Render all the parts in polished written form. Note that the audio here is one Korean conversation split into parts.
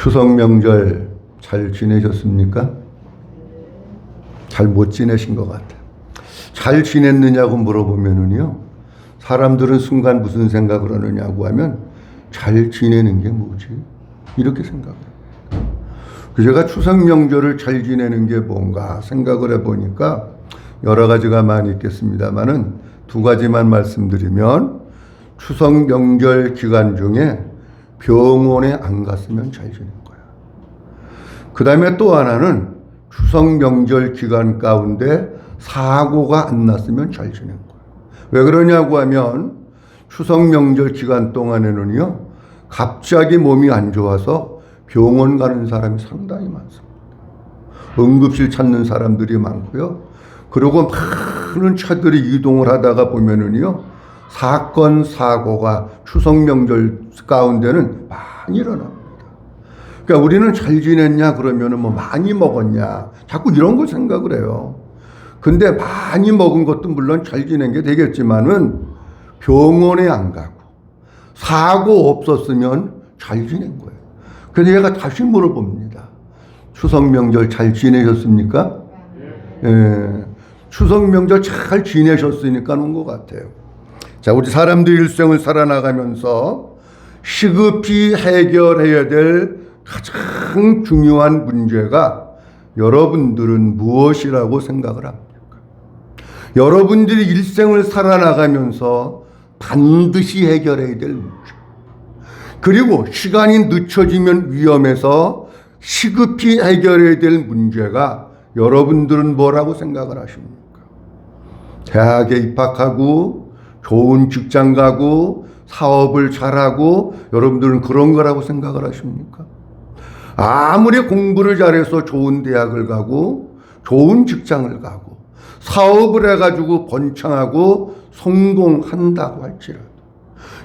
추석 명절 잘 지내셨습니까? 잘 못 지내신 것 같아요. 잘 지냈느냐고 물어보면은요, 사람들은 순간 무슨 생각을 하느냐고 하면 잘 지내는 게 뭐지? 이렇게 생각해요. 제가 추석 명절을 잘 지내는 게 뭔가 생각을 해보니까 여러 가지가 많이 있겠습니다만은 두 가지만 말씀드리면, 추석 명절 기간 중에 병원에 안 갔으면 잘 지낸 거야. 그 다음에 또 하나는 추석 명절 기간 가운데 사고가 안 났으면 잘 지낸 거야. 왜 그러냐고 하면 추석 명절 기간 동안에는요, 갑자기 몸이 안 좋아서 병원 가는 사람이 상당히 많습니다. 응급실 찾는 사람들이 많고요. 그리고 많은 차들이 이동을 하다가 보면은요, 사건, 사고가 추석 명절 가운데는 많이 일어납니다. 그러니까 우리는 잘 지냈냐 그러면은 뭐 많이 먹었냐, 자꾸 이런 걸 생각을 해요. 근데 많이 먹은 것도 물론 잘 지낸 게 되겠지만은 병원에 안 가고 사고 없었으면 잘 지낸 거예요. 그래서 얘가 다시 물어봅니다. 추석 명절 잘 지내셨습니까? 예. 추석 명절 잘 지내셨으니까 온 것 같아요. 자, 우리 사람들 일생을 살아나가면서 시급히 해결해야 될 가장 중요한 문제가 여러분들은 무엇이라고 생각을 합니까? 여러분들이 일생을 살아나가면서 반드시 해결해야 될 문제. 그리고 시간이 늦춰지면 위험해서 시급히 해결해야 될 문제가 여러분들은 뭐라고 생각을 하십니까? 대학에 입학하고 좋은 직장 가고 사업을 잘하고 여러분들은 그런 거라고 생각을 하십니까? 아무리 공부를 잘해서 좋은 대학을 가고 좋은 직장을 가고 사업을 해가지고 번창하고 성공한다고 할지라도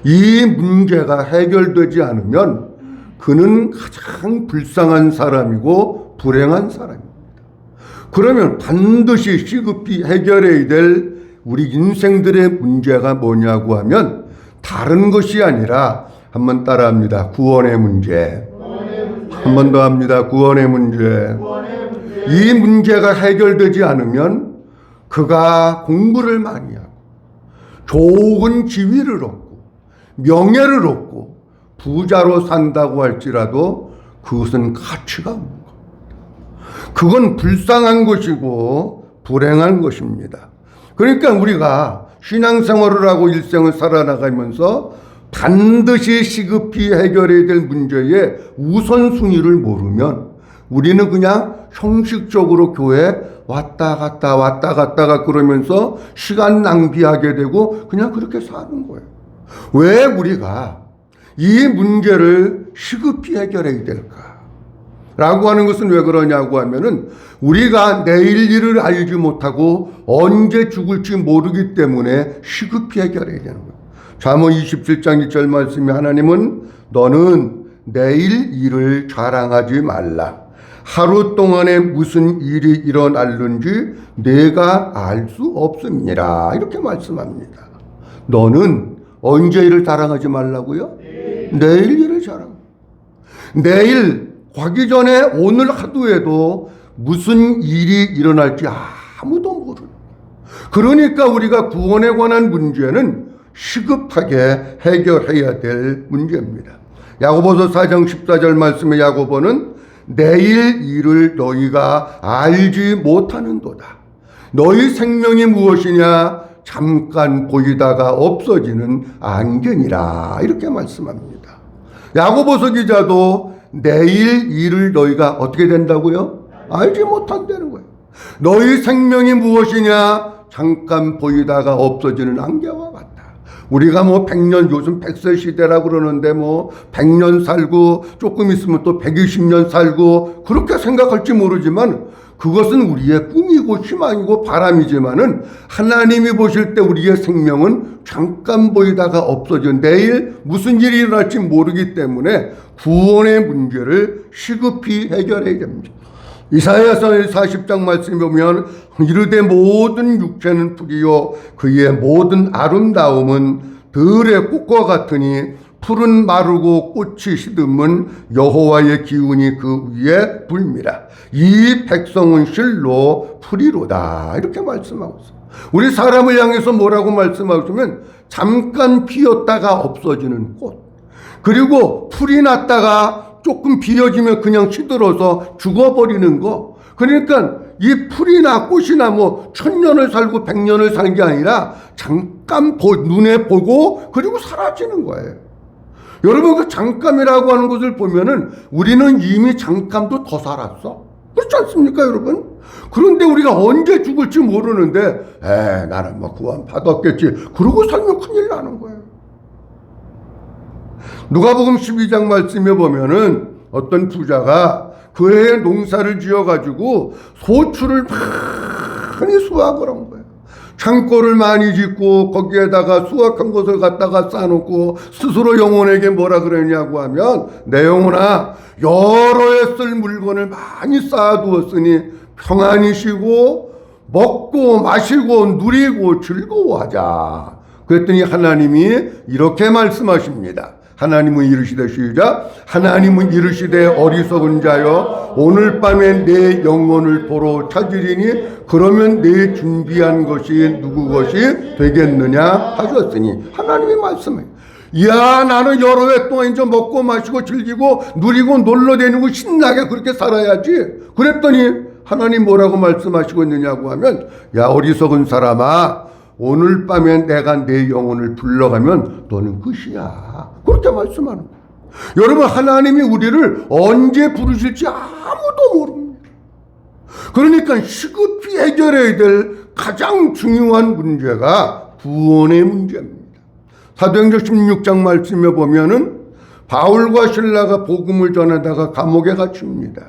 이 문제가 해결되지 않으면 그는 가장 불쌍한 사람이고 불행한 사람입니다. 그러면 반드시 시급히 해결해야 될 우리 인생들의 문제가 뭐냐고 하면 다른 것이 아니라, 한번 따라합니다. 구원의 문제. 한 번 더 합니다. 구원의 문제. 이 문제가 해결되지 않으면 그가 공부를 많이 하고 좋은 지위를 얻고 명예를 얻고 부자로 산다고 할지라도 그것은 가치가 없는 겁니다. 그건 불쌍한 것이고 불행한 것입니다. 그러니까 우리가 신앙생활을 하고 일생을 살아나가면서 반드시 시급히 해결해야 될 문제의 우선순위를 모르면 우리는 그냥 형식적으로 교회 왔다 갔다가 그러면서 시간 낭비하게 되고 그냥 그렇게 사는 거예요. 왜 우리가 이 문제를 시급히 해결해야 될까? 라고 하는 것은 왜 그러냐고 하면은 우리가 내일 일을 알지 못하고 언제 죽을지 모르기 때문에 시급히 해결해야 되는 거예요. 잠언 27장 2절 말씀에 하나님은 너는 내일 일을 자랑하지 말라. 하루 동안에 무슨 일이 일어날는지 내가 알 수 없음이라. 이렇게 말씀합니다. 너는 언제 일을 자랑하지 말라고요? 내일 일을 자랑. 내일 가기 전에 오늘 하루에도 무슨 일이 일어날지 아무도 모르는. 그러니까 우리가 구원에 관한 문제는 시급하게 해결해야 될 문제입니다. 야고보서 4장 14절 말씀에 야고보는 내일 일을 너희가 알지 못하는도다. 너희 생명이 무엇이냐? 잠깐 보이다가 없어지는 안개니라. 이렇게 말씀합니다. 야고보서 기자도 내일 일을 너희가 어떻게 된다고요? 알지 못한다는 거예요. 너희 생명이 무엇이냐? 잠깐 보이다가 없어지는 안개와 같다. 우리가 뭐 100년, 요즘 100세 시대라고 그러는데 뭐 100년 살고 조금 있으면 또 120년 살고 그렇게 생각할지 모르지만 그것은 우리의 꿈이고 희망이고 바람이지만은 하나님이 보실 때 우리의 생명은 잠깐 보이다가 없어져 내일 무슨 일이 일어날지 모르기 때문에 구원의 문제를 시급히 해결해야 됩니다. 이사야서 40장 말씀에 보면 이르되 모든 육체는 풀이요 그의 모든 아름다움은 들의 꽃과 같으니 풀은 마르고 꽃이 시듬은 여호와의 기운이 그 위에 불미라. 이 백성은 실로 풀이로다. 이렇게 말씀하고 있어요. 우리 사람을 향해서 뭐라고 말씀하시면 잠깐 피었다가 없어지는 꽃, 그리고 풀이 났다가 조금 비어지면 그냥 시들어서 죽어버리는 거. 그러니까 이 풀이나 꽃이나 뭐 1000년을 살고 100년을 산 게 아니라 잠깐 눈에 보고 그리고 사라지는 거예요. 여러분, 그 잠깐이라고 하는 것을 보면은 우리는 이미 잠깐도 더 살았어. 그렇지 않습니까, 여러분? 그런데 우리가 언제 죽을지 모르는데, 나는 뭐 구원 받았겠지, 그러고 살면 큰일 나는 거예요. 누가복음 12장 말씀에 보면은 어떤 부자가 그 해에 농사를 지어가지고 소출을 많이 수확을 한 거예요. 창고를 많이 짓고 거기에다가 수확한 것을 갖다가 쌓아놓고 스스로 영혼에게 뭐라 그러냐고 하면, 내 영혼아, 여러 해 쓸 물건을 많이 쌓아두었으니 평안히 쉬고 먹고 마시고 누리고 즐거워하자. 그랬더니 하나님이 이렇게 말씀하십니다. 하나님은 이르시되, 시작. 하나님은 이르시되, 어리석은 자여, 오늘 밤에 내 영혼을 보러 찾으리니 그러면 내 준비한 것이 누구 것이 되겠느냐 하셨으니, 하나님이 말씀해요. 이야, 나는 여러 해 동안 이제 먹고 마시고 즐기고 누리고 놀러 다니고 신나게 그렇게 살아야지. 그랬더니 하나님 뭐라고 말씀하시고 있느냐고 하면, 야, 어리석은 사람아, 오늘 밤에 내가 내 영혼을 불러가면 너는 끝이야. 그렇게 말씀하는 거예요. 여러분, 하나님이 우리를 언제 부르실지 아무도 모릅니다. 그러니까 시급히 해결해야 될 가장 중요한 문제가 구원의 문제입니다. 사도행전 16장 말씀에 보면은 바울과 실라가 복음을 전하다가 감옥에 갇힙니다.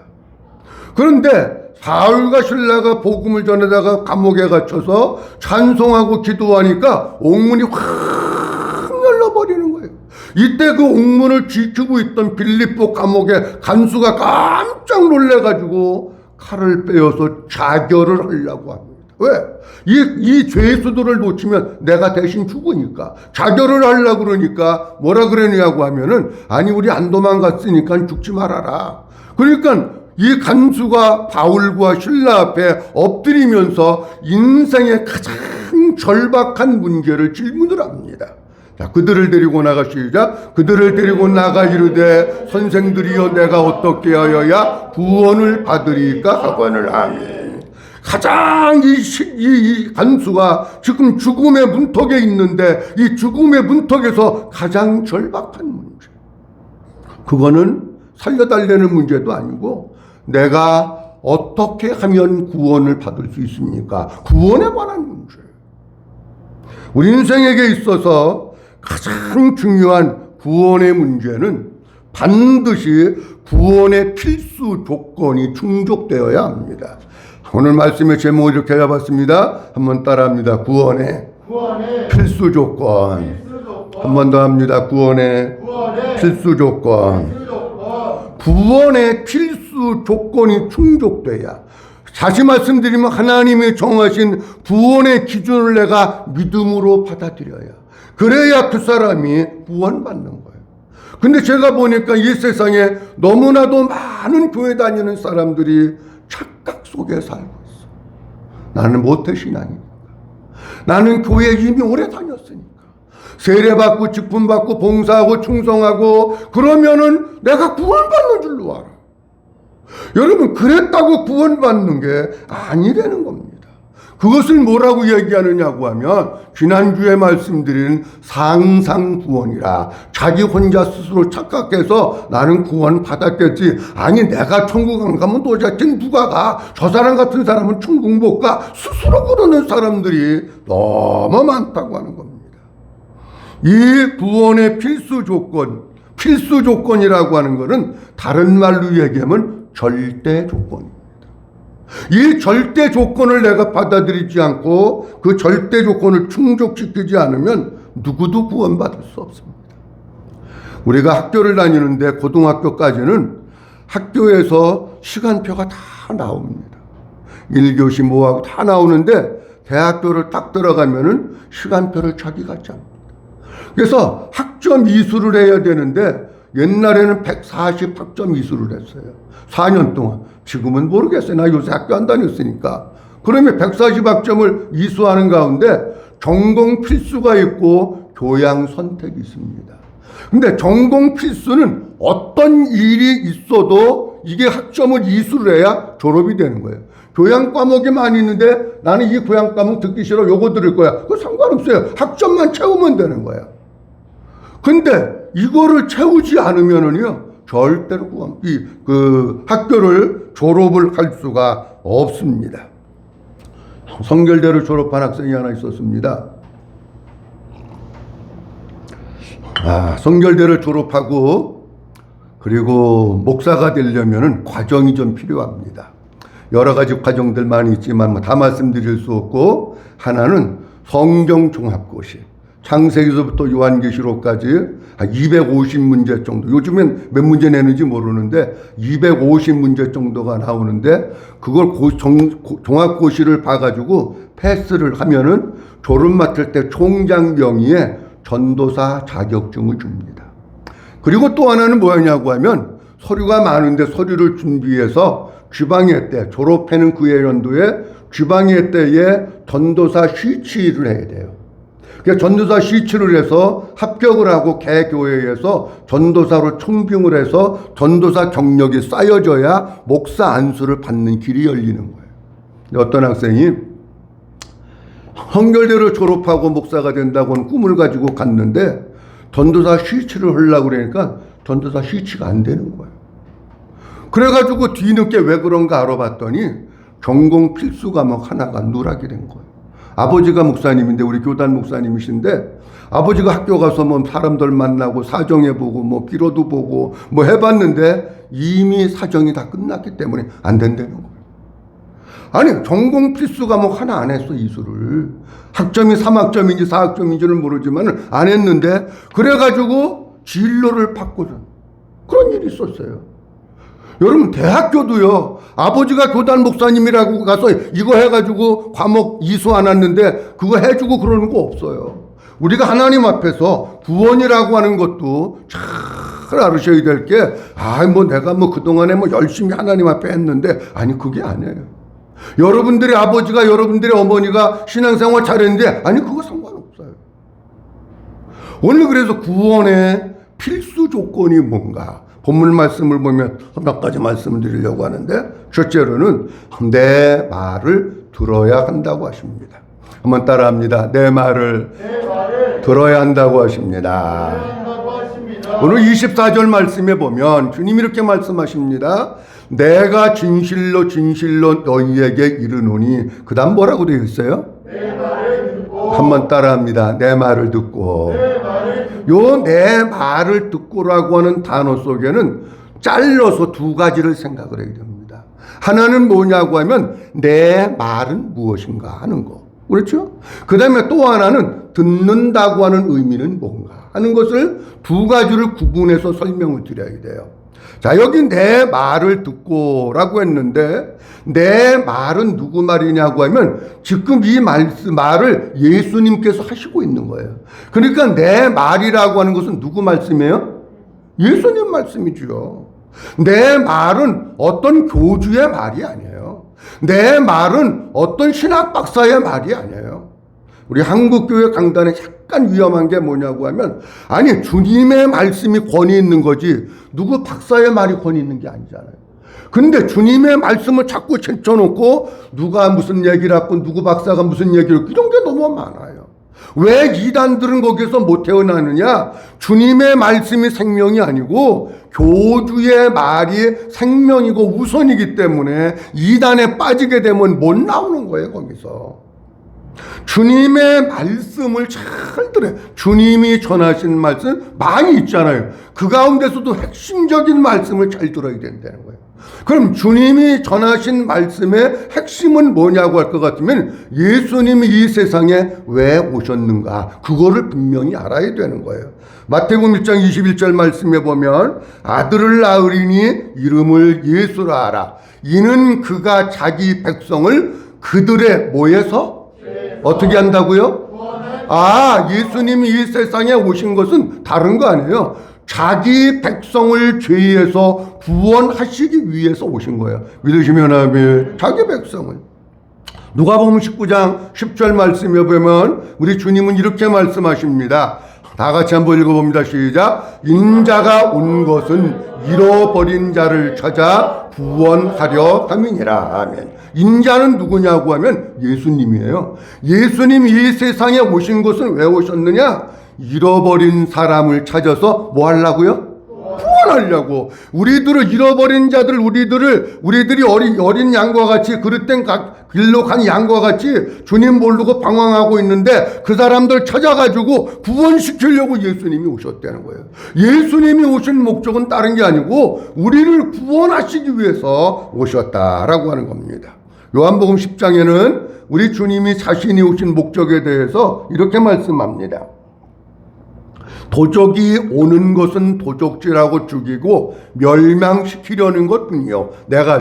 그런데 바울과 실라가 복음을 전하다가 감옥에 갇혀서 찬송하고 기도하니까 옥문이 확 열려버리는 거예요. 이때 그 옥문을 지키고 있던 빌립보 감옥의 간수가 깜짝 놀래가지고 칼을 빼어서 자결을 하려고 합니다. 왜? 이 죄수들을 놓치면 내가 대신 죽으니까 자결을 하려고 그러니까 뭐라 그러냐고 하면은, 아니, 우리 안 도망갔으니까 죽지 말아라. 그러니까 이 간수가 바울과 실라 앞에 엎드리면서 인생의 가장 절박한 문제를 질문을 합니다. 자, 그들을 데리고 나가시자. 그들을 데리고 나가 이르되, 선생들이여, 내가 어떻게 하여야 구원을 받으리까 하거늘. 아멘. 가장 이 간수가 지금 죽음의 문턱에 있는데, 이 죽음의 문턱에서 가장 절박한 문제, 그거는 살려달라는 문제도 아니고 내가 어떻게 하면 구원을 받을 수 있습니까? 구원에 관한 문제예요. 우리 인생에게 있어서 가장 중요한 구원의 문제는 반드시 구원의 필수 조건이 충족되어야 합니다. 오늘 말씀의 제목을 이렇게 잡았습니다. 한번 따라합니다. 구원의 필수 조건. 한 번 더 합니다. 구원의 필수 조건. 구원의 필수 조건이 충족돼야, 다시 말씀드리면 하나님이 정하신 구원의 기준을 내가 믿음으로 받아들여야, 그래야 그 사람이 구원받는 거예요. 근데 제가 보니까 이 세상에 너무나도 많은 교회 다니는 사람들이 착각 속에 살고 있어. 나는 모태신앙이니까, 나는 교회 이미 오래 다녔으니까, 세례받고 직분받고 봉사하고 충성하고 그러면은 내가 구원받는 줄로 알아. 여러분, 그랬다고 구원받는 게 아니라는 겁니다. 그것을 뭐라고 얘기하느냐고 하면, 지난주에 말씀드린 상상구원이라, 자기 혼자 스스로 착각해서 나는 구원 받았겠지, 아니 내가 천국 안 가면 도대체 누가 가, 저 사람 같은 사람은 천국 못 가, 스스로 그러는 사람들이 너무 많다고 하는 겁니다. 이 구원의 필수 조건이라고 하는 것은 다른 말로 얘기하면 절대 조건입니다. 이 절대 조건을 내가 받아들이지 않고 그 절대 조건을 충족시키지 않으면 누구도 구원받을 수 없습니다. 우리가 학교를 다니는데 고등학교까지는 학교에서 시간표가 다 나옵니다. 1교시 뭐하고 다 나오는데 대학교를 딱 들어가면은 시간표를 자기가 짭니다. 그래서 학점 이수를 해야 되는데 옛날에는 140 학점 이수를 했어요. 4년 동안. 지금은 모르겠어요. 나 요새 학교 안 다녔으니까. 그러면 140 학점을 이수하는 가운데 전공 필수가 있고 교양 선택이 있습니다. 근데 전공 필수는 어떤 일이 있어도 이게 학점을 이수를 해야 졸업이 되는 거예요. 교양 과목이 많이 있는데 나는 이 교양 과목 듣기 싫어. 요거 들을 거야. 그거 상관없어요. 학점만 채우면 되는 거야. 근데 이거를 채우지 않으면은요, 절대로 그 학교를 졸업을 할 수가 없습니다. 성결대를 졸업한 학생이 하나 있었습니다. 성결대를 졸업하고 그리고 목사가 되려면은 과정이 좀 필요합니다. 여러 가지 과정들 많이 있지만 다 말씀드릴 수 없고, 하나는 성경종합고시, 창세기서부터 요한계시록까지 한 250문제 정도, 요즘엔 몇 문제 내는지 모르는데 250문제 정도가 나오는데, 그걸 종합고시를 봐가지고 패스를 하면은 졸업 맡을 때 총장 명의의 전도사 자격증을 줍니다. 그리고 또 하나는 뭐냐고 하면, 서류가 많은데 서류를 준비해서 주방회 때, 졸업하는 그 연도에 주방회 때에 전도사 시치를 해야 돼요. 그러니까 전도사 시치를 해서 합격을 하고 개교회에서 전도사로 청빙을 해서 전도사 경력이 쌓여져야 목사 안수를 받는 길이 열리는 거예요. 어떤 학생이 성결대를 졸업하고 목사가 된다고는 꿈을 가지고 갔는데 전도사 시치를 하려고 그러니까 전도사 시치가 안 되는 거예요. 그래가지고 뒤늦게 왜 그런가 알아봤더니 전공 필수 과목 하나가 누락이 된 거예요. 아버지가 목사님인데, 우리 교단 목사님이신데, 아버지가 학교 가서 뭐 사람들 만나고 사정해보고 뭐 기로도 보고 뭐 해봤는데 이미 사정이 다 끝났기 때문에 안 된다는 거예요. 아니, 전공 필수 과목 하나 안 했어, 이수를. 학점이 3학점인지 4학점인지는 모르지만 안 했는데, 그래가지고 진로를 바꾸는 그런 일이 있었어요. 여러분, 대학교도요, 아버지가 교단 목사님이라고 가서 이거 해가지고 과목 이수 안 왔는데 그거 해주고 그러는 거 없어요. 우리가 하나님 앞에서 구원이라고 하는 것도 잘 알으셔야 될 게, 내가 그동안에 열심히 하나님 앞에 했는데, 아니, 그게 아니에요. 여러분들의 아버지가, 여러분들의 어머니가 신앙생활 잘했는데, 아니, 그거 상관없어요. 오늘 그래서 구원의 필수 조건이 뭔가? 본문 말씀을 보면 몇 가지 말씀을 드리려고 하는데, 첫째로는 내 말을 들어야 한다고 하십니다. 한번 따라합니다. 내 말을 들어야 한다고 하십니다. 오늘 24절 말씀에 보면 주님이 이렇게 말씀하십니다. 내가 진실로 진실로 너희에게 이르노니, 그 다음 뭐라고 되어 있어요? 내 말을 듣고. 한번 따라합니다. 내 말을 듣고. 요 내 말을 듣고라고 하는 단어 속에는 잘라서 두 가지를 생각을 해야 됩니다. 하나는 뭐냐고 하면 내 말은 무엇인가 하는 거. 그렇죠? 그 다음에 또 하나는 듣는다고 하는 의미는 뭔가 하는 것을 두 가지를 구분해서 설명을 드려야 돼요. 자, 여기 내 말을 듣고라고 했는데, 내 말은 누구 말이냐고 하면 지금 이 말을 예수님께서 하시고 있는 거예요. 그러니까 내 말이라고 하는 것은 누구 말씀이에요? 예수님 말씀이죠. 내 말은 어떤 교주의 말이 아니에요. 내 말은 어떤 신학 박사의 말이 아니에요. 우리 한국교회 강단에 약간 위험한 게 뭐냐고 하면, 아니, 주님의 말씀이 권위 있는 거지 누구 박사의 말이 권위 있는 게 아니잖아요. 근데 주님의 말씀을 자꾸 제쳐놓고 누가 무슨 얘기를 하고 누구 박사가 무슨 얘기를 하고, 이런 게 너무 많아요. 왜 이단들은 거기서 못 태어나느냐? 주님의 말씀이 생명이 아니고 교주의 말이 생명이고 우선이기 때문에 이단에 빠지게 되면 못 나오는 거예요, 거기서. 주님의 말씀을 잘 들어요. 주님이 전하신 말씀 많이 있잖아요. 그 가운데서도 핵심적인 말씀을 잘 들어야 된다는 거예요. 그럼 주님이 전하신 말씀의 핵심은 뭐냐고 할 것 같으면, 예수님이 이 세상에 왜 오셨는가, 그거를 분명히 알아야 되는 거예요. 마태복음 1장 21절 말씀에 보면, 아들을 낳으리니 이름을 예수라 하라. 이는 그가 자기 백성을 그들의 뭐에서 어떻게 한다고요? 예수님이 이 세상에 오신 것은 다른 거 아니에요. 자기 백성을 죄에서 구원하시기 위해서 오신 거예요. 믿으시면 아멘. 자기 백성을. 누가복음 19장 10절 말씀에 보면 우리 주님은 이렇게 말씀하십니다. 다 같이 한번 읽어봅니다. 시작. 인자가 온 것은 잃어버린 자를 찾아 구원하려 함이니라. 아멘. 인자는 누구냐고 하면 예수님이에요. 예수님이 이 세상에 오신 것은 왜 오셨느냐? 잃어버린 사람을 찾아서 뭐 하려고요? 구원하려고. 우리들을 잃어버린 자들, 우리들이 어린 양과 같이 그릇된 길로 간 양과 같이 주님 모르고 방황하고 있는데 그 사람들 찾아가지고 구원시키려고 예수님이 오셨다는 거예요. 예수님이 오신 목적은 다른 게 아니고 우리를 구원하시기 위해서 오셨다라고 하는 겁니다. 요한복음 10장에는 우리 주님이 자신이 오신 목적에 대해서 이렇게 말씀합니다. 도적이 오는 것은 도적질하고 죽이고 멸망시키려는 것뿐이요. 내가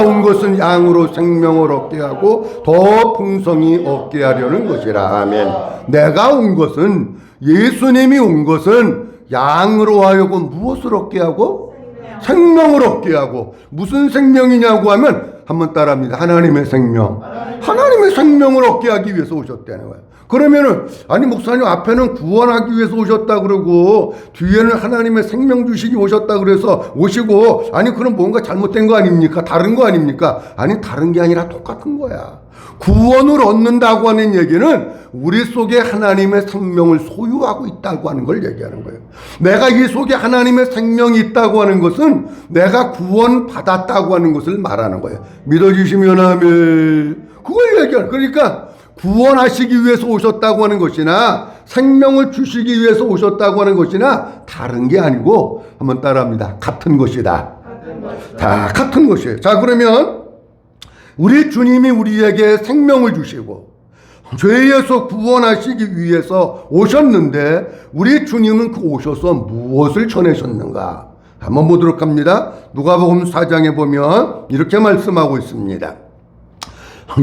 온 것은 양으로 생명을 얻게 하고 더 풍성히 얻게 하려는 것이라. 아멘. 내가 온 것은, 예수님이 온 것은 양으로 하여금 무엇을 얻게 하고? 생명을 얻게 하고. 무슨 생명이냐고 하면 한번 따라합니다. 하나님의 생명. 하나님의 생명을 얻게 하기 위해서 오셨다는 거예요. 그러면은 아니 목사님 앞에는 구원하기 위해서 오셨다 그러고 뒤에는 하나님의 생명 주시기 오셨다 그래서 오시고, 아니 그럼 뭔가 잘못된 거 아닙니까? 다른 거 아닙니까? 아니 다른 게 아니라 똑같은 거야. 구원을 얻는다고 하는 얘기는 우리 속에 하나님의 생명을 소유하고 있다고 하는 걸 얘기하는 거예요. 내가 이 속에 하나님의 생명이 있다고 하는 것은 내가 구원 받았다고 하는 것을 말하는 거예요. 믿어주시면 아멘. 그걸 얘기하는. 그러니까 구원하시기 위해서 오셨다고 하는 것이나 생명을 주시기 위해서 오셨다고 하는 것이나 다른 게 아니고, 한번 따라합니다. 같은 것이다. 다 같은 것이에요. 자, 그러면 우리 주님이 우리에게 생명을 주시고 죄에서 구원하시기 위해서 오셨는데 우리 주님은 그 오셔서 무엇을 전하셨는가? 한번 보도록 합니다. 누가복음 4장에 보면 이렇게 말씀하고 있습니다.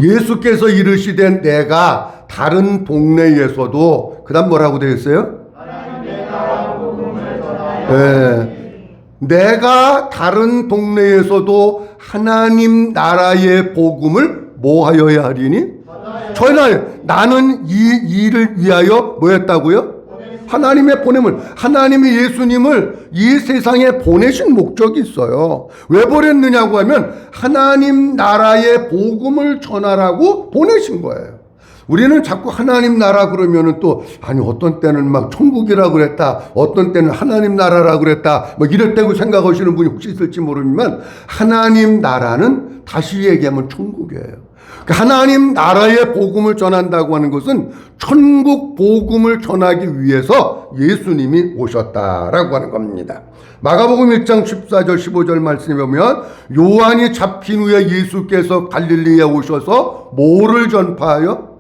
예수께서 이르시되 내가 다른 동네에서도, 그 다음 뭐라고 되어 있어요? 내가 다른 동네에서도 하나님 나라의 복음을 뭐 하여야 하리니? 전하여. 나는 이 일을 위하여 뭐 했다고요? 하나님의 보냄을, 하나님이 예수님을 이 세상에 보내신 목적이 있어요. 왜 보냈느냐고 하면 하나님 나라의 복음을 전하라고 보내신 거예요. 우리는 자꾸 하나님 나라 그러면은 또, 아니 어떤 때는 막 천국이라 그랬다, 어떤 때는 하나님 나라라 그랬다, 뭐 이랬다고 생각하시는 분이 혹시 있을지 모르지만 하나님 나라는 다시 얘기하면 천국이에요. 하나님 나라의 복음을 전한다고 하는 것은 천국 복음을 전하기 위해서 예수님이 오셨다라고 하는 겁니다. 마가복음 1장 14절 15절 말씀에 보면 요한이 잡힌 후에 예수께서 갈릴리에 오셔서 뭐를 전파하여?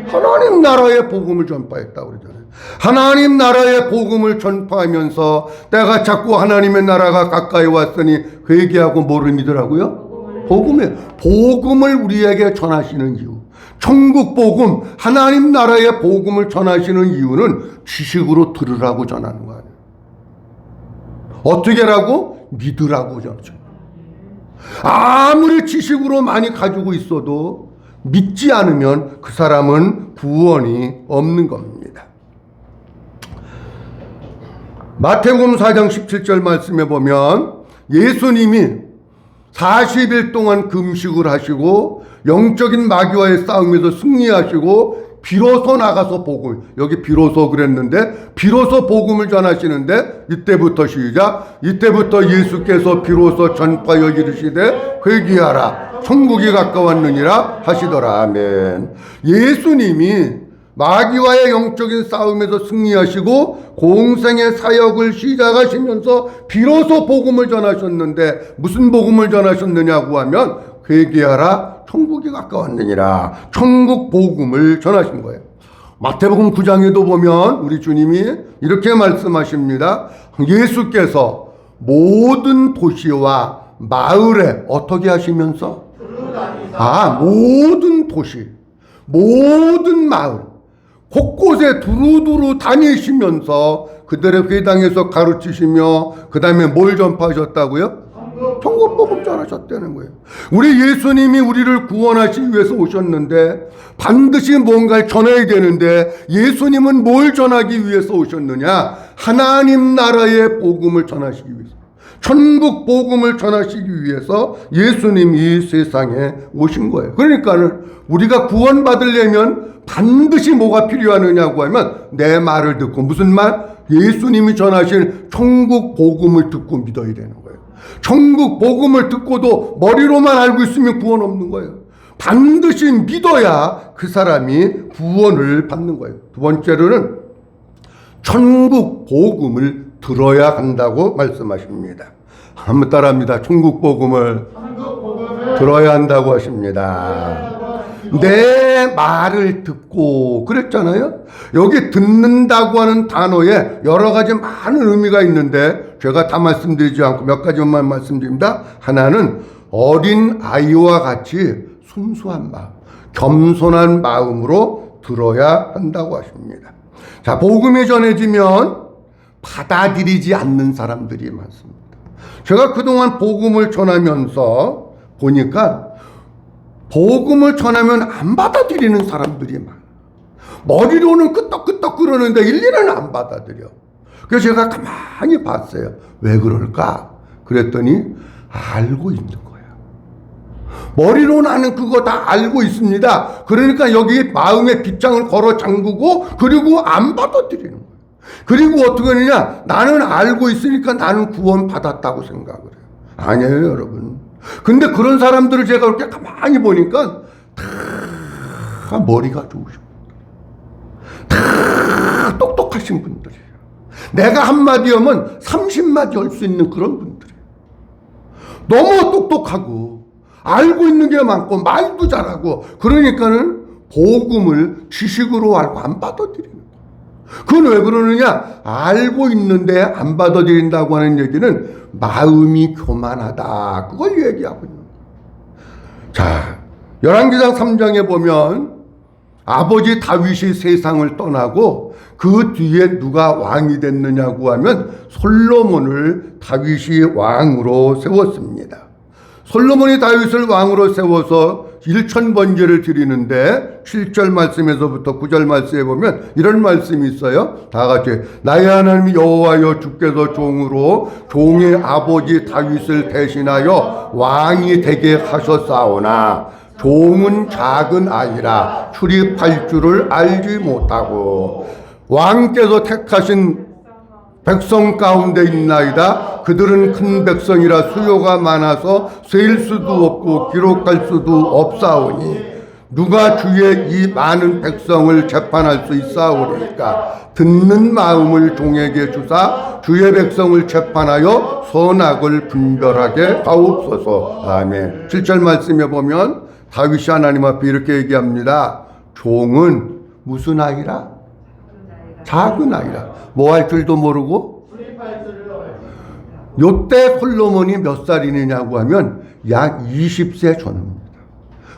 하나님 나라의 복음을 전파했다고 그러잖아요. 하나님 나라의 복음을 전파하면서 내가 자꾸 하나님의 나라가 가까이 왔으니 회개하고 뭐를 믿으라고요? 복음을 우리에게 전하시는 이유, 천국 복음, 하나님 나라의 복음을 전하시는 이유는 지식으로 들으라고 전하는 거 아니에요. 어떻게라고? 믿으라고 전하죠. 아무리 지식으로 많이 가지고 있어도 믿지 않으면 그 사람은 구원이 없는 겁니다. 마태복음 4장 17절 말씀에 보면 예수님이 40일 동안 금식을 하시고 영적인 마귀와의 싸움에서 승리하시고 비로소 나가서 복음, 여기 비로소 그랬는데 비로소 복음을 전하시는데 이때부터 시작, 이때부터 예수께서 비로소 전파하여 이르시되 회개하라 천국이 가까웠느니라 하시더라. 아멘. 예수님이 마귀와의 영적인 싸움에서 승리하시고 공생의 사역을 시작하시면서 비로소 복음을 전하셨는데 무슨 복음을 전하셨느냐고 하면 회개하라 천국이 가까웠느니라, 천국 복음을 전하신 거예요. 마태복음 9장에도 보면 우리 주님이 이렇게 말씀하십니다. 예수께서 모든 도시와 마을에 어떻게 하시면서? 모든 도시, 모든 마을, 곳곳에 두루두루 다니시면서 그들의 회당에서 가르치시며 그 다음에 뭘 전파하셨다고요? 천국 복음 전하셨다는 거예요. 우리 예수님이 우리를 구원하시기 위해서 오셨는데 반드시 뭔가를 전해야 되는데 예수님은 뭘 전하기 위해서 오셨느냐? 하나님 나라의 복음을 전하시기 위해서, 천국 복음을 전하시기 위해서 예수님이 세상에 오신 거예요. 그러니까 우리가 구원받으려면 반드시 뭐가 필요하느냐고 하면 내 말을 듣고, 무슨 말? 예수님이 전하신 천국 복음을 듣고 믿어야 되는 거예요. 천국 복음을 듣고도 머리로만 알고 있으면 구원 없는 거예요. 반드시 믿어야 그 사람이 구원을 받는 거예요. 두 번째로는 천국 복음을 들어야 한다고 말씀하십니다. 한번 따라합니다. 천국 복음을 들어야 한다고 하십니다. 내 말을 듣고 그랬잖아요. 여기 듣는다고 하는 단어에 여러 가지 많은 의미가 있는데 제가 다 말씀드리지 않고 몇 가지만 말씀드립니다. 하나는 어린 아이와 같이 순수한 마음, 겸손한 마음으로 들어야 한다고 하십니다. 자, 복음이 전해지면 받아들이지 않는 사람들이 많습니다. 제가 그동안 복음을 전하면서 보니까 복음을 전하면 안 받아들이는 사람들이 많아요. 머리로는 끄떡끄떡 그러는데 일일은 안 받아들여. 그래서 제가 가만히 봤어요. 왜 그럴까? 그랬더니 알고 있는 거예요. 머리로 나는 그거 다 알고 있습니다. 그러니까 여기 마음의 빗장을 걸어 잠그고 그리고 안 받아들이는 거예요. 그리고 어떻게 하느냐? 나는 알고 있으니까 나는 구원 받았다고 생각을 해요. 아니에요, 여러분. 근데 그런 사람들을 제가 그렇게 가만히 보니까 다 머리가 좋으신 분들, 다 똑똑하신 분들이에요. 내가 한마디 하면 30마디 할 수 있는 그런 분들이에요. 너무 똑똑하고 알고 있는 게 많고 말도 잘하고, 그러니까는 복음을 지식으로 알고 안 받아들이는 거예요. 그건 왜 그러느냐? 알고 있는데 안 받아들인다고 하는 얘기는 마음이 교만하다, 그걸 얘기하고 있는 거예요. 자, 열왕기상 3장에 보면 아버지 다윗이 세상을 떠나고 그 뒤에 누가 왕이 됐느냐고 하면 솔로몬을 다윗이 왕으로 세웠습니다. 솔로몬이 다윗을 왕으로 세워서 1000번제를 드리는데 7절 말씀에서부터 9절 말씀에 보면 이런 말씀이 있어요. 다 같이. 나의 하나님 여호와여, 주께서 종으로 종의 아버지 다윗을 대신하여 왕이 되게 하셨사오나 종은 작은 아이라 출입할 줄을 알지 못하고 왕께서 택하신 백성 가운데 있나이다. 그들은 큰 백성이라 수요가 많아서 셀 수도 없고 기록할 수도 없사오니 누가 주의 이 많은 백성을 재판할 수 있사오리까? 듣는 마음을 종에게 주사 주의 백성을 재판하여 선악을 분별하게 하옵소서. 아멘. 7절 말씀에 보면 다윗이 하나님 앞에 이렇게 얘기합니다. 종은 무슨 아이라? 작은 아이라. 뭐 할 줄도 모르고. 요때 솔로몬이 몇 살이냐고 하면 약 20세 전후입니다.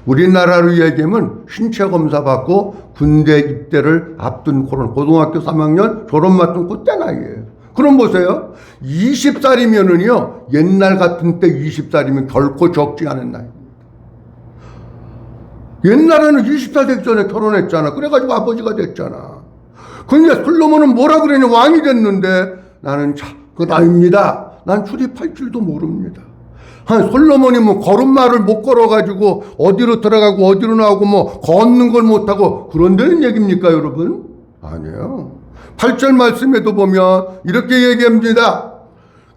우리나라로 얘기하면 신체 검사 받고 군대 입대를 앞둔 그런 고등학교 3학년 졸업 맞던 그때 나이에요. 그럼 보세요. 20살이면은요, 옛날 같은 때 20살이면 결코 적지 않은 나이입니다. 옛날에는 20살 되기 전에 결혼했잖아. 그래가지고 아버지가 됐잖아. 그런데 솔로몬은 뭐라 그러냐? 왕이 됐는데 나는 그 나이입니다. 난 출입할 줄도 모릅니다. 솔로몬이 뭐 걸음마를 못 걸어가지고 어디로 들어가고 어디로 나오고 뭐 걷는 걸 못하고 그런 데는 얘기입니까, 여러분? 아니에요. 8절 말씀에도 보면 이렇게 얘기합니다.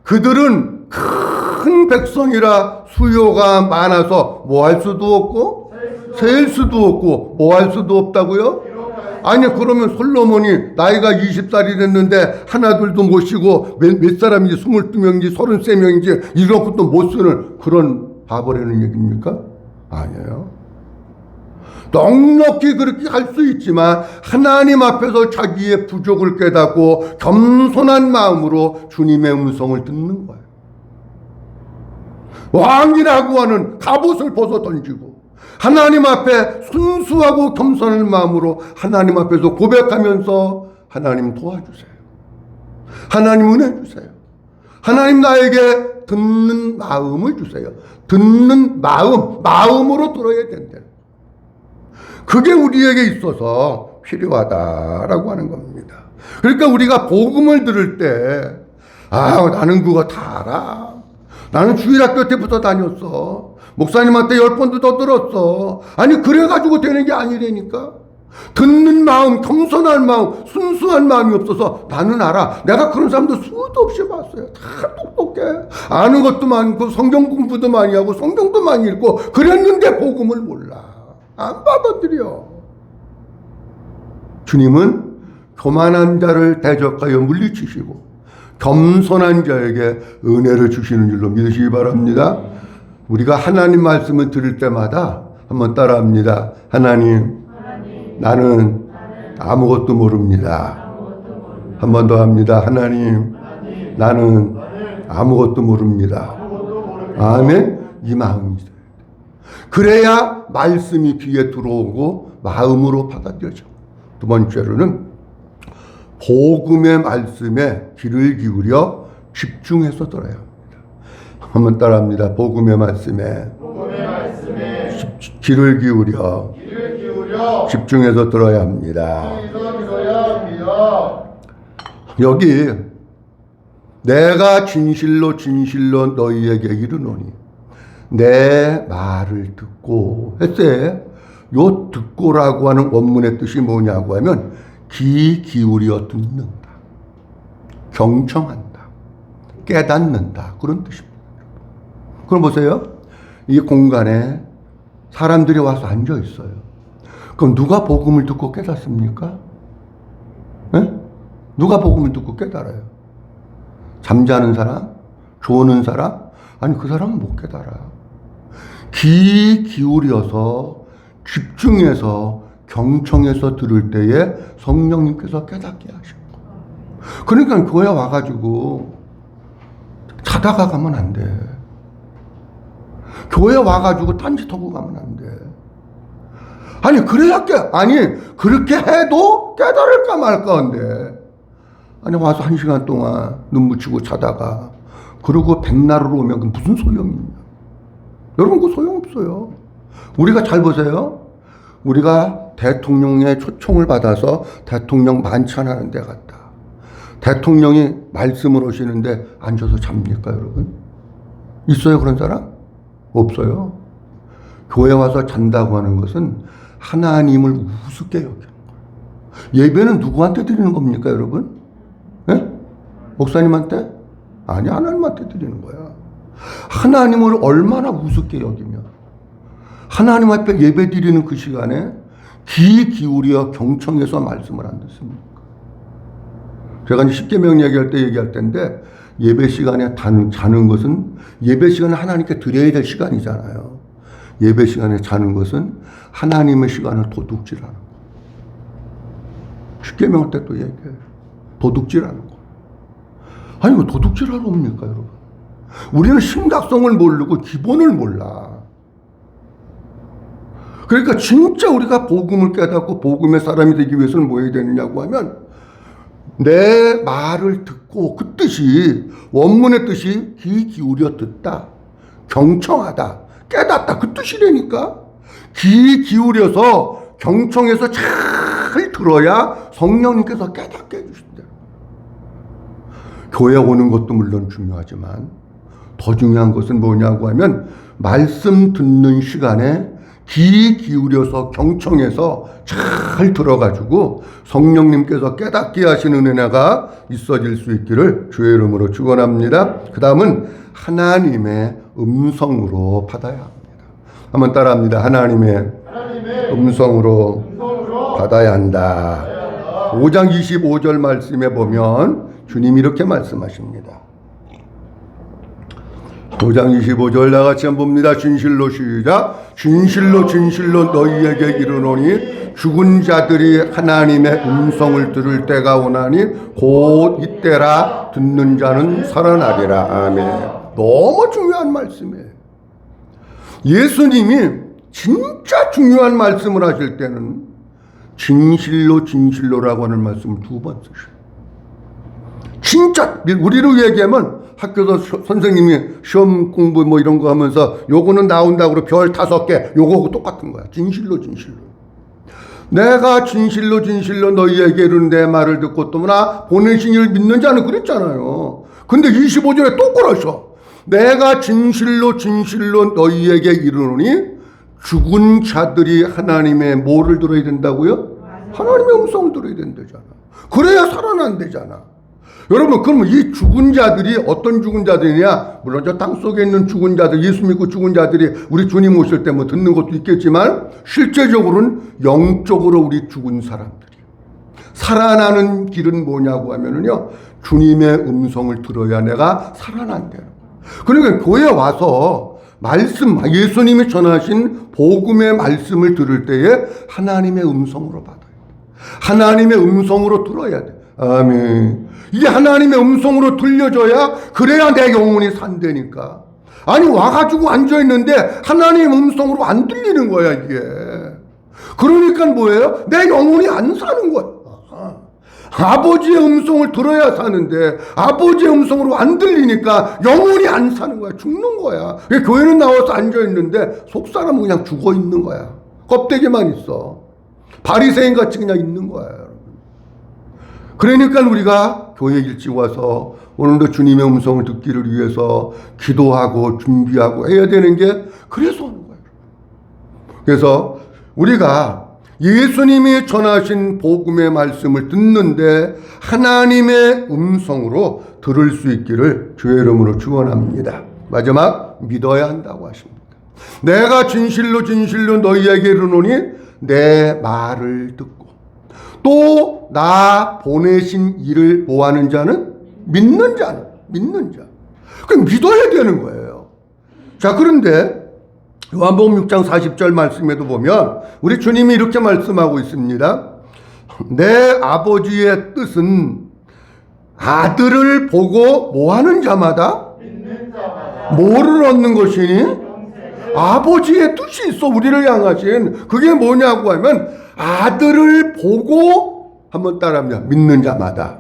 그들은 큰 백성이라 수요가 많아서 뭐 할 수도 없고 셀 수도 없고 뭐 할 수도 없다고요? 아니, 그러면 솔로몬이 나이가 20살이 됐는데 하나둘도 못 쉬고 몇 사람인지 22명인지 33명인지 이런 것도 못 쓰는 그런 바보라는 얘기입니까? 아니에요. 넉넉히 그렇게 할 수 있지만 하나님 앞에서 자기의 부족을 깨닫고 겸손한 마음으로 주님의 음성을 듣는 거예요. 왕이라고 하는 갑옷을 벗어 던지고 하나님 앞에 순수하고 겸손한 마음으로 하나님 앞에서 고백하면서 하나님 도와주세요. 하나님 은혜 주세요. 하나님 나에게 듣는 마음을 주세요. 듣는 마음으로 들어야 된다. 그게 우리에게 있어서 필요하다라고 하는 겁니다. 그러니까 우리가 복음을 들을 때 나는 그거 다 알아. 나는 주일학교 때부터 다녔어. 목사님한테 10번도 더 들었어. 아니 그래가지고 되는 게 아니라니까. 듣는 마음, 겸손한 마음, 순수한 마음이 없어서 나는 알아. 내가 그런 사람들 수도 없이 봤어요. 다 똑똑해. 아는 것도 많고 성경 공부도 많이 하고 성경도 많이 읽고 그랬는데 복음을 몰라. 안 받아들여. 주님은 교만한 자를 대적하여 물리치시고 겸손한 자에게 은혜를 주시는 줄로 믿으시기 바랍니다. 우리가 하나님 말씀을 들을 때마다 한번 따라합니다. 하나님, 나는 아무것도 모릅니다. 한 번 더 합니다. 하나님, 나는 아무것도 모릅니다. 아멘. 이 마음이 있어요. 그래야 말씀이 귀에 들어오고 마음으로 받아들여져. 두 번째로는 복음의 말씀에 귀를 기울여 집중해서 들어야 합니다. 한번 따라합니다. 복음의 말씀에 귀를 기울여 집중해서 들어야 합니다. 여기 내가 진실로 너희에게 이르노니 내 말을 듣고 했어요. 요 듣고라고 하는 원문의 뜻이 뭐냐고 하면 귀 기울여 듣는다, 경청한다, 깨닫는다, 그런 뜻입니다. 그럼 보세요. 이 공간에 사람들이 와서 앉아 있어요. 그럼 누가 복음을 듣고 깨닫습니까? 네? 누가 복음을 듣고 깨달아요? 잠자는 사람? 조는 사람? 아니 그 사람은 못 깨달아. 귀 기울여서 집중해서 경청해서 들을 때에 성령님께서 깨닫게 하시고. 그러니까 교회 와가지고 자다가 가면 안 돼. 교회 와가지고 딴짓하고 가면 안 돼. 아니 그래야 그렇게 해도 깨달을까 말까 한데, 아니 와서 1시간 동안 눈 붙이고 자다가 그러고 백날으로 오면 그 무슨 소용이냐. 여러분 그 소용없어요. 우리가 잘 보세요. 우리가 대통령의 초청을 받아서 대통령 만찬하는 데 갔다. 대통령이 말씀을 하시는데 앉아서 잡니까 여러분? 있어요 그런 사람? 없어요. 교회 와서 잔다고 하는 것은 하나님을 우습게 여기는 거예요. 예배는 누구한테 드리는 겁니까 여러분? 네? 목사님한테? 아니 하나님한테 드리는 거야. 하나님을 얼마나 우습게 여기면 하나님 앞에 예배 드리는 그 시간에 귀 기울여 경청해서 말씀을 안 듣습니까? 제가 이제 십계명 얘기할 때인데 예배 시간에 자는 것은, 예배 시간은 하나님께 드려야 될 시간이잖아요. 예배 시간에 자는 것은 하나님의 시간을 도둑질하는 거예요. 십계명 때 또 얘기해요. 도둑질하는 거예요. 아니 뭐 도둑질하러 옵니까 여러분? 우리는 심각성을 모르고 기본을 몰라. 그러니까 진짜 우리가 복음을 깨닫고 복음의 사람이 되기 위해서는 뭐 해야 되느냐고 하면 내 말을 듣고, 그 뜻이 원문의 뜻이 귀 기울여 듣다, 경청하다, 깨닫다, 그 뜻이라니까. 귀 기울여서 경청해서 잘 들어야 성령님께서 깨닫게 해주신다. 교회 오는 것도 물론 중요하지만 더 중요한 것은 뭐냐고 하면 말씀 듣는 시간에 귀 기울여서 경청해서 잘 들어가지고 성령님께서 깨닫게 하시는 은혜가 있어질 수 있기를 주의 이름으로 축원합니다. 그 다음은 하나님의 음성으로 받아야 합니다. 한번 따라합니다. 하나님의 음성으로 받아야 한다. 5장 25절 말씀에 보면 주님이 이렇게 말씀하십니다. 5장 25절 나같이 한번 봅니다. 진실로 시작. 진실로 너희에게 이르노니 죽은 자들이 하나님의 음성을 들을 때가 오나니 곧 이때라. 듣는 자는 살아나리라. 아멘. 너무 중요한 말씀이에요. 예수님이 진짜 중요한 말씀을 하실 때는 진실로 진실로라고 하는 말씀을 2번 쓰셔요. 진짜 우리로 얘기하면 학교에서 선생님이 시험 공부 뭐 이런 거 하면서 요거는 나온다고 별 5개 요거하고 똑같은 거야. 진실로 진실로. 내가 진실로 진실로 너희에게 이르는 내 말을 듣고 또 나 보내신 이를 믿는 자는 그랬잖아요. 근데 25절에 또 그러셔. 내가 진실로 진실로 너희에게 이르노니 죽은 자들이 하나님의 뭐를 들어야 된다고요? 하나님의 음성을 들어야 된다잖아. 그래야 살아난대잖아. 여러분, 그러면 이 죽은 자들이 어떤 죽은 자들이냐? 물론 저 땅속에 있는 죽은 자들, 예수 믿고 죽은 자들이 우리 주님 오실 때 뭐 듣는 것도 있겠지만 실제적으로는 영적으로 우리 죽은 사람들이 살아나는 길은 뭐냐고 하면은요, 주님의 음성을 들어야 내가 살아난대요. 그러니까 교회 와서 말씀, 예수님이 전하신 복음의 말씀을 들을 때에 하나님의 음성으로 받아야 돼. 하나님의 음성으로 들어야 돼. 아멘. 이게 하나님의 음성으로 들려줘야 그래야 내 영혼이 산다니까. 아니 와가지고 앉아있는데 하나님의 음성으로 안 들리는 거야 이게. 그러니까 뭐예요? 내 영혼이 안 사는 거야. 아버지의 음성을 들어야 사는데 아버지의 음성으로 안 들리니까 영혼이 안 사는 거야. 죽는 거야. 교회는 나와서 앉아있는데 속사람은 그냥 죽어있는 거야. 껍데기만 있어. 바리새인같이 그냥 있는 거야. 그러니까 우리가 교회 일찍 와서 오늘도 주님의 음성을 듣기를 위해서 기도하고 준비하고 해야 되는 게 그래서 오는 거예요. 그래서 우리가 예수님이 전하신 복음의 말씀을 듣는데 하나님의 음성으로 들을 수 있기를 주의 이름으로 축원합니다. 마지막 믿어야 한다고 하십니다. 내가 진실로 진실로 너희에게 이르노니 내 말을 듣고 또 나 보내신 이를 뭐하는 자는? 믿는 자는. 믿는 자. 그럼 믿어야 되는 거예요. 자, 그런데 요한복음 6장 40절 말씀에도 보면 우리 주님이 이렇게 말씀하고 있습니다. 내 아버지의 뜻은 아들을 보고 뭐하는 자마다? 믿는 자마다 뭐를 얻는 것이니? 아버지의 뜻이 있어 우리를 향하신. 그게 뭐냐고 하면 아들을 보고 한번 따라합니다. 믿는 자마다.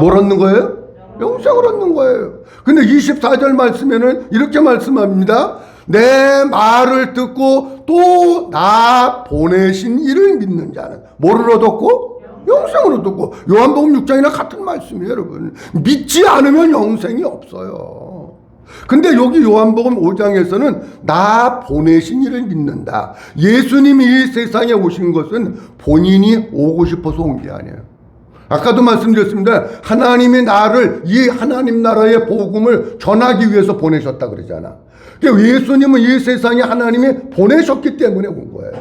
뭘 얻는 거예요? 영생을 얻는 거예요. 근데 24절 말씀에는 이렇게 말씀합니다. 내 말을 듣고 또 나 보내신 이를 믿는 자는 뭐를 얻었고? 영생을 얻었고. 요한복음 6장이나 같은 말씀이에요, 여러분. 믿지 않으면 영생이 없어요. 근데 여기 요한복음 5장에서는 나 보내신 이를 믿는다. 예수님이 이 세상에 오신 것은 본인이 오고 싶어서 온 게 아니에요. 아까도 말씀드렸습니다. 하나님이 나를 이 하나님 나라의 복음을 전하기 위해서 보내셨다 그러잖아. 그러니까 예수님은 이 세상에 하나님이 보내셨기 때문에 온 거예요.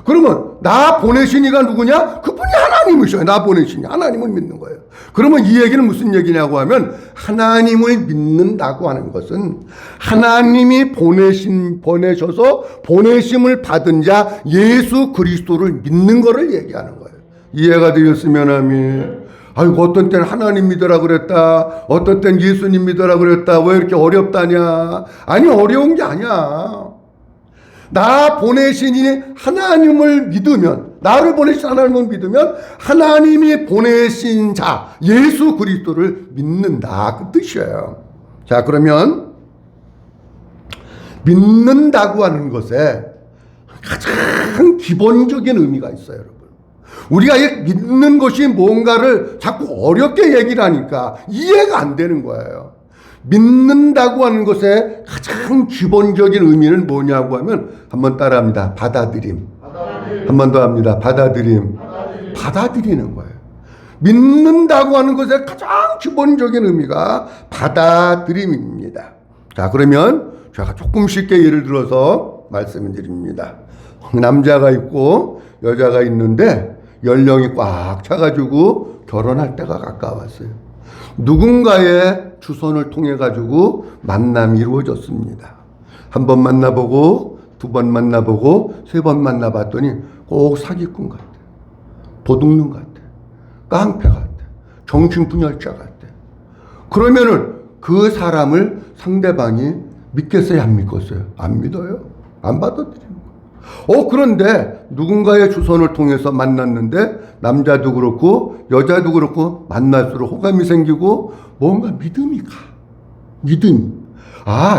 그러면 나 보내신 이가 누구냐? 그분이 하나님이셔요. 나 보내신 이 하나님을 믿는 거예요. 그러면 이 얘기는 무슨 얘기냐고 하면 하나님을 믿는다고 하는 것은 하나님이 보내셔서 보내심을 받은 자 예수 그리스도를 믿는 거를 얘기하는 거예요. 이해가 되셨으면 아멘. 아이고 어떤 때는 하나님 믿으라 그랬다. 어떤 때는 예수님 믿으라 그랬다. 왜 이렇게 어렵다냐. 아니 어려운 게 아니야. 나 보내시니 하나님을 믿으면 나를 보내신 하나님을 믿으면 하나님이 보내신 자 예수 그리스도를 믿는다 그 뜻이에요. 자 그러면 믿는다고 하는 것에 가장 기본적인 의미가 있어요. 여러분 우리가 믿는 것이 뭔가를 자꾸 어렵게 얘기를 하니까 이해가 안 되는 거예요. 믿는다고 하는 것의 가장 기본적인 의미는 뭐냐고 하면 한번 따라합니다. 받아들임. 한 번 더 합니다. 받아들임. 받아들이는 거예요. 믿는다고 하는 것의 가장 기본적인 의미가 받아들임입니다. 자 그러면 제가 조금 쉽게 예를 들어서 말씀을 드립니다. 남자가 있고 여자가 있는데 연령이 꽉 차가지고 결혼할 때가 가까웠어요. 누군가의 주선을 통해 가지고 만남이 이루어졌습니다. 한 번 만나보고 2번 만나보고 3번 만나봤더니 꼭 사기꾼 같아. 도둑놈 같아. 깡패 같아. 정신분열자 같아. 그러면은 그 사람을 상대방이 믿겠어요? 안 믿겠어요? 안 믿어요. 안 받아들이는 거예요. 그런데 누군가의 주선을 통해서 만났는데 남자도 그렇고 여자도 그렇고 만날수록 호감이 생기고 뭔가 믿음이 가. 믿음이.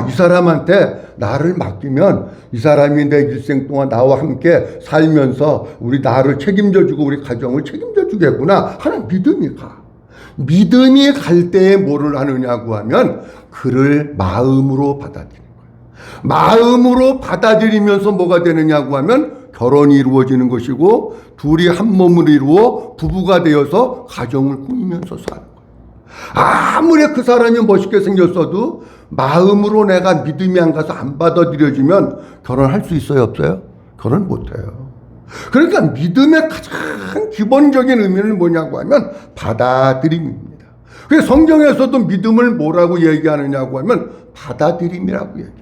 이 사람한테 나를 맡기면 이 사람이 내 일생 동안 나와 함께 살면서 나를 책임져주고 우리 가정을 책임져주겠구나 하는 믿음이 가. 믿음이 갈 때에 뭐를 하느냐고 하면 그를 마음으로 받아들이는 거예요. 마음으로 받아들이면서 뭐가 되느냐고 하면 결혼이 이루어지는 것이고 둘이 한 몸을 이루어 부부가 되어서 가정을 꾸미면서 사는 거예요. 아무리 그 사람이 멋있게 생겼어도 마음으로 내가 믿음이 안 가서 안 받아들여지면 결혼할 수 있어요, 없어요? 결혼 못해요. 그러니까 믿음의 가장 기본적인 의미는 뭐냐고 하면 받아들임입니다. 그래서 성경에서도 믿음을 뭐라고 얘기하느냐고 하면 받아들임이라고 얘기해요.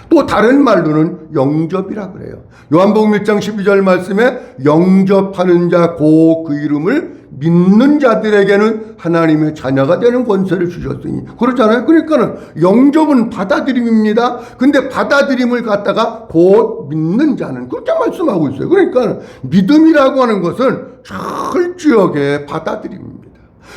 또 다른 말로는 영접이라 그래요. 요한복음 1장 12절 말씀에 영접하는 자 고 그 이름을 믿는 자들에게는 하나님의 자녀가 되는 권세를 주셨으니 그렇잖아요. 그러니까는 영접은 받아들임입니다. 근데 받아들임을 갖다가 곧 믿는 자는 그렇게 말씀하고 있어요. 그러니까 믿음이라고 하는 것은 철저하게 받아들임입니다.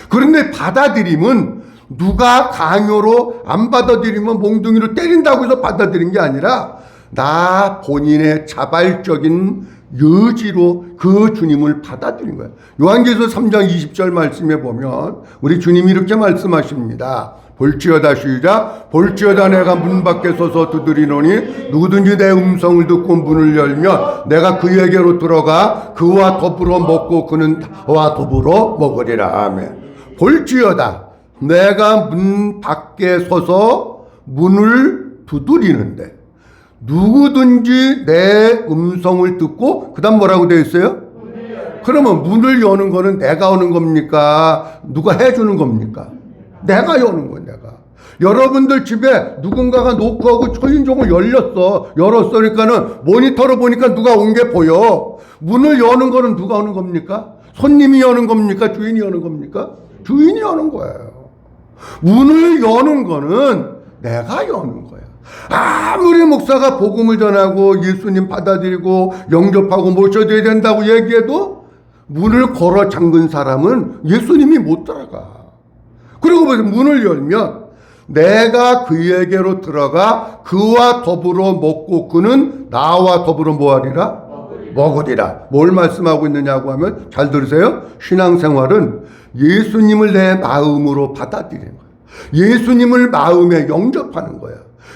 그런데 받아들임은 누가 강요로 안 받아들이면 몽둥이로 때린다고 해서 받아들인 게 아니라 나 본인의 자발적인 여지로 그 주님을 받아들인 거예요. 요한계시서 3장 20절 말씀에 보면 우리 주님이 이렇게 말씀하십니다. 볼지어다 시작. 볼지어다 내가 문 밖에 서서 두드리노니 누구든지 내 음성을 듣고 문을 열면 내가 그에게로 들어가 그와 더불어 먹고 그는 나와 더불어 먹으리라. 아멘. 볼지어다 내가 문 밖에 서서 문을 두드리는데 누구든지 내 음성을 듣고 그 다음 뭐라고 되어 있어요? 그러면 문을 여는 거는 내가 오는 겁니까? 누가 해주는 겁니까? 내가 여는 거예요. 내가. 여러분들 집에 누군가가 노크하고 초인종을 열었어. 그러니까는 모니터로 보니까 누가 온 게 보여. 문을 여는 거는 누가 오는 겁니까? 손님이 여는 겁니까? 주인이 여는 겁니까? 주인이 여는 거예요. 문을 여는 거는 내가 여는 거예요. 아무리 목사가 복음을 전하고 예수님 받아들이고 영접하고 모셔줘야 된다고 얘기해도 문을 걸어 잠근 사람은 예수님이 못 들어가. 그리고 문을 열면 내가 그에게로 들어가 그와 더불어 먹고 그는 나와 더불어 뭐하리라? 먹으리라. 뭘 말씀하고 있느냐고 하면 잘 들으세요. 신앙생활은 예수님을 내 마음으로 받아들이는 거예요. 예수님을 마음에 영접하는 거야.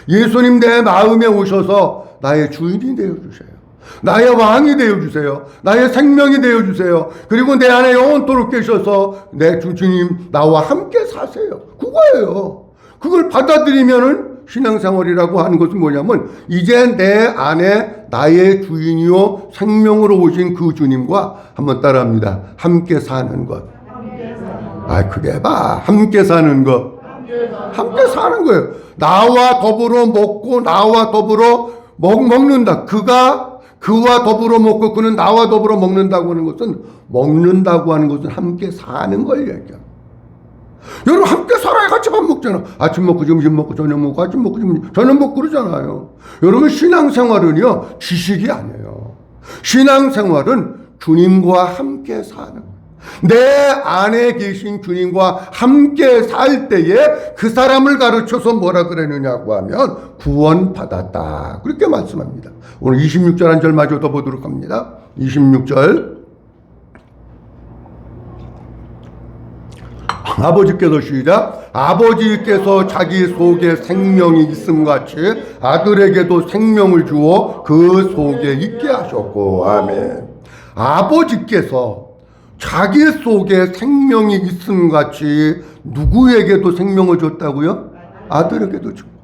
예수님 내 마음에 오셔서 나의 주인이 되어주세요. 나의 왕이 되어주세요. 나의 생명이 되어주세요. 그리고 내 안에 영원토록 계셔서 내 주님 나와 함께 사세요. 그거예요. 그걸 받아들이면은 신앙생활이라고 하는 것은 뭐냐면 이제 내 안에 나의 주인이요 생명으로 오신 그 주님과 한번 따라합니다. 함께 사는 것. 그게 봐. 함께 사는 것. 함께 사는 거예요. 나와 더불어 먹고 나와 더불어 먹는다. 그와 더불어 먹고 그는 나와 더불어 먹는다고 하는 것은 먹는다고 하는 것은 함께 사는 걸 얘기해요. 여러분 함께 살아야 같이 밥 먹잖아. 아침 먹고 점심 먹고 저녁 먹고 아침 먹고 저녁 먹고 그러잖아요. 여러분 신앙생활은요 지식이 아니에요. 신앙생활은 주님과 함께 사는 거예요. 내 안에 계신 주님과 함께 살 때에 그 사람을 가르쳐서 뭐라 그러느냐고 하면 구원받았다. 그렇게 말씀합니다. 오늘 26절 한 절 마저 더 보도록 합니다. 26절. 아버지께서 시작. 아버지께서 자기 속에 생명이 있음같이 아들에게도 생명을 주어 그 속에 있게 하셨고. 아멘. 아버지께서 자기 속에 생명이 있음같이 누구에게도 생명을 줬다고요? 아들에게도 준 거예요.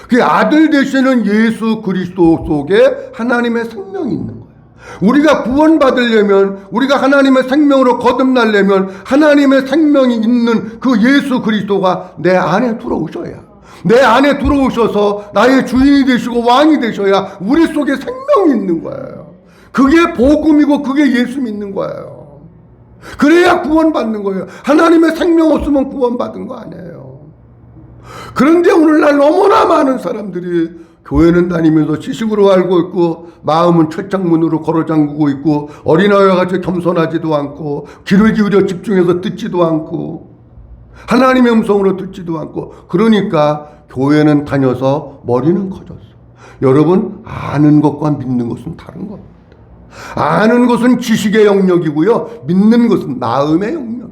그 아들 되시는 예수 그리스도 속에 하나님의 생명이 있는 거예요. 우리가 구원받으려면, 우리가 하나님의 생명으로 거듭나려면 하나님의 생명이 있는 그 예수 그리스도가 내 안에 들어오셔야, 내 안에 들어오셔서 나의 주인이 되시고 왕이 되셔야 우리 속에 생명이 있는 거예요. 그게 복음이고 그게 예수 믿는 거예요. 그래야 구원받는 거예요. 하나님의 생명 없으면 구원받은 거 아니에요. 그런데 오늘날 너무나 많은 사람들이 교회는 다니면서 지식으로 알고 있고 마음은 철창문으로 걸어 잠그고 있고 어린아이와 같이 겸손하지도 않고 귀를 기울여 집중해서 듣지도 않고 하나님의 음성으로 듣지도 않고 그러니까 교회는 다녀서 머리는 커졌어. 여러분, 아는 것과 믿는 것은 다른 겁니다. 아는 것은 지식의 영역이고요. 믿는 것은 마음의 영역이에요.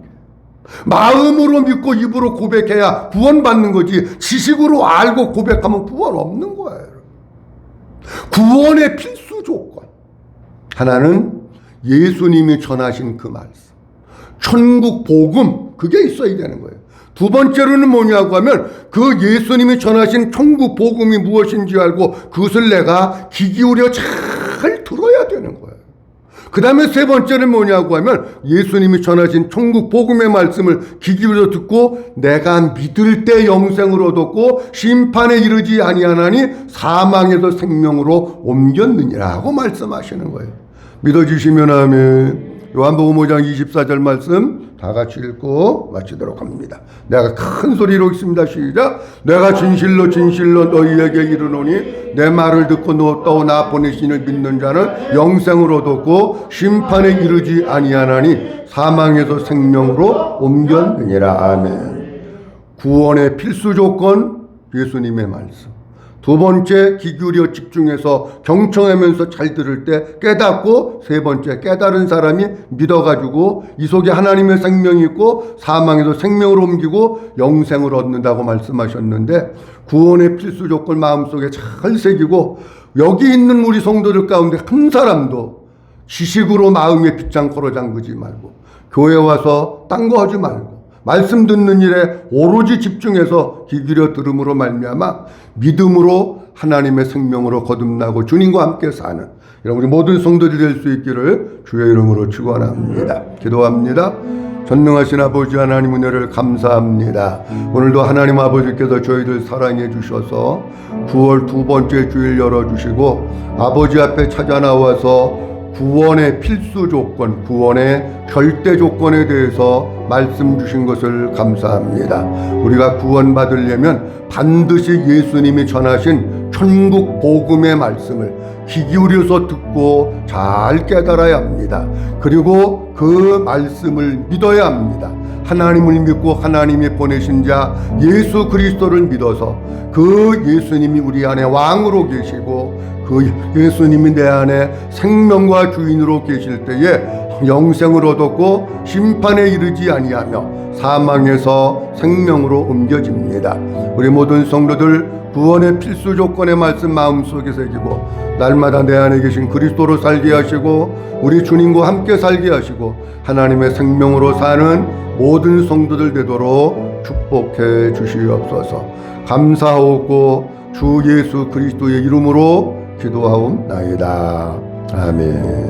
마음으로 믿고 입으로 고백해야 구원받는 거지 지식으로 알고 고백하면 구원 없는 거예요. 구원의 필수 조건 하나는 예수님이 전하신 그 말씀, 천국 복음, 그게 있어야 되는 거예요. 두 번째로는 뭐냐고 하면 그 예수님이 전하신 천국 복음이 무엇인지 알고 그것을 내가 귀 기울여 잘 들어야 되는 거예요. 그 다음에 세 번째는 뭐냐고 하면 예수님이 전하신 천국 복음의 말씀을 귀 기울여 듣고 내가 믿을 때 영생을 얻었고 심판에 이르지 아니하나니 사망에서 생명으로 옮겼느니라고 말씀하시는 거예요. 믿어주시면 아멘. 요한복음 5장 24절 말씀 다 같이 읽고 마치도록 합니다. 내가 큰 소리로 읽습니다. 시작. 내가 진실로 진실로 너희에게 이르노니 내 말을 듣고 또 나 보내시는 믿는 자는 영생을 얻었고 심판에 이르지 아니하나니 사망에서 생명으로 옮겼느니라. 아멘. 구원의 필수 조건 예수님의 말씀. 두 번째, 귀 기울여 집중해서 경청하면서 잘 들을 때 깨닫고, 세 번째, 깨달은 사람이 믿어가지고 이 속에 하나님의 생명이 있고 사망에서 생명으로 옮기고 영생을 얻는다고 말씀하셨는데 구원의 필수 조건 마음속에 잘 새기고 여기 있는 우리 성도들 가운데 한 사람도 지식으로 마음의 빗장 걸어 잠그지 말고 교회 와서 딴 거 하지 말고 말씀 듣는 일에 오로지 집중해서 귀 기울여 들음으로 말미암아 믿음으로 하나님의 생명으로 거듭나고 주님과 함께 사는 이런 우리 모든 성도들이 될 수 있기를 주의 이름으로 축원합니다. 기도합니다. 전능하신 아버지 하나님 은혜를 감사합니다. 오늘도 하나님 아버지께서 저희들 사랑해 주셔서 9월 두 번째 주일 열어주시고 아버지 앞에 찾아 나와서 구원의 필수 조건, 구원의 절대 조건에 대해서 말씀 주신 것을 감사합니다. 우리가 구원받으려면 반드시 예수님이 전하신 천국 복음의 말씀을 귀 기울여서 듣고 잘 깨달아야 합니다. 그리고 그 말씀을 믿어야 합니다. 하나님을 믿고 하나님이 보내신 자 예수 그리스도를 믿어서 그 예수님이 우리 안에 왕으로 계시고 그 예수님이 내 안에 생명과 주인으로 계실 때에 영생을 얻었고 심판에 이르지 아니하며 사망에서 생명으로 옮겨집니다. 우리 모든 성도들 구원의 필수 조건의 말씀 마음속에 새기고 날마다 내 안에 계신 그리스도로 살게 하시고 우리 주님과 함께 살게 하시고 하나님의 생명으로 사는 모든 성도들 되도록 축복해 주시옵소서. 감사하고 주 예수 그리스도의 이름으로 기도하옵나이다. 아멘.